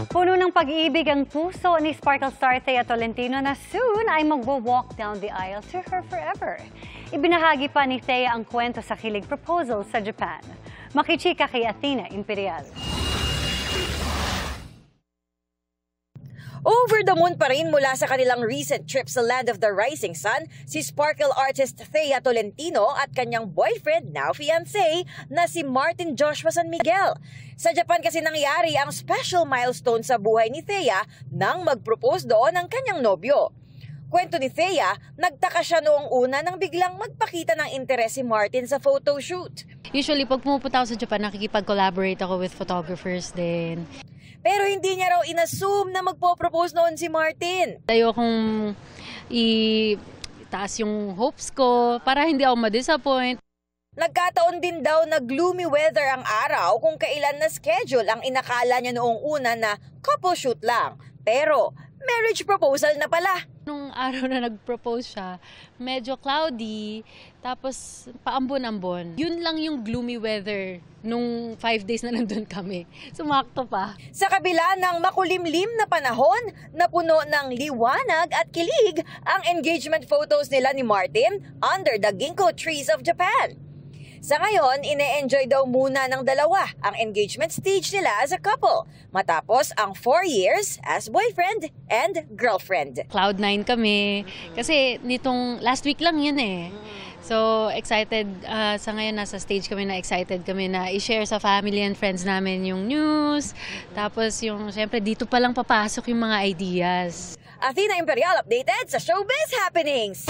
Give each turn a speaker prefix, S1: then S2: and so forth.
S1: Puno ng pag-ibig ang puso ni Sparkle star Thea Tolentino na soon ay magwo-walk down the aisle to her forever. Ibinahagi pa ni Thea ang kwento sa kilig proposal sa Japan. Makichika kay Athena Imperial.
S2: Over the moon pa rin mula sa kanilang recent trip sa Land of the Rising Sun, si Sparkle artist Thea Tolentino at kanyang boyfriend, now fiancé, na si Martin Joshua San Miguel. Sa Japan kasi nangyari ang special milestone sa buhay ni Thea nang mag-propose doon ang kanyang nobyo. Kwento ni Thea, nagtaka siya noong una nang biglang magpakita ng interes si Martin sa photoshoot.
S3: Usually pag pumupunta ako sa Japan, nakikipag-collaborate ako with photographers din.
S2: Pero hindi niya raw inassume na magpo-propose noon si Martin.
S3: Ayokong itaas yung hopes ko para hindi ako ma-disappoint.
S2: Nagkataon din daw na gloomy weather ang araw kung kailan na schedule ang inakala niya noong una na couple shoot lang. Pero marriage proposal na pala.
S3: Nung araw na nag-propose siya, medyo cloudy, tapos paambon-ambon. Yun lang yung gloomy weather nung 5 days na nandun kami. Sumakto pa.
S2: Sa kabila ng makulimlim na panahon, napuno ng liwanag at kilig ang engagement photos nila ni Martin under the ginkgo trees of Japan. Sa ngayon, ine-enjoy daw muna ng dalawa ang engagement stage nila as a couple, matapos ang 4 years as boyfriend and girlfriend.
S3: Cloud9 kami, kasi nitong last week lang yun eh. So excited, sa ngayon nasa stage kami na excited kami na i-share sa family and friends namin yung news. Tapos yung, syempre dito pa lang papasok yung mga ideas.
S2: Athena Imperial updated sa Showbiz Happenings.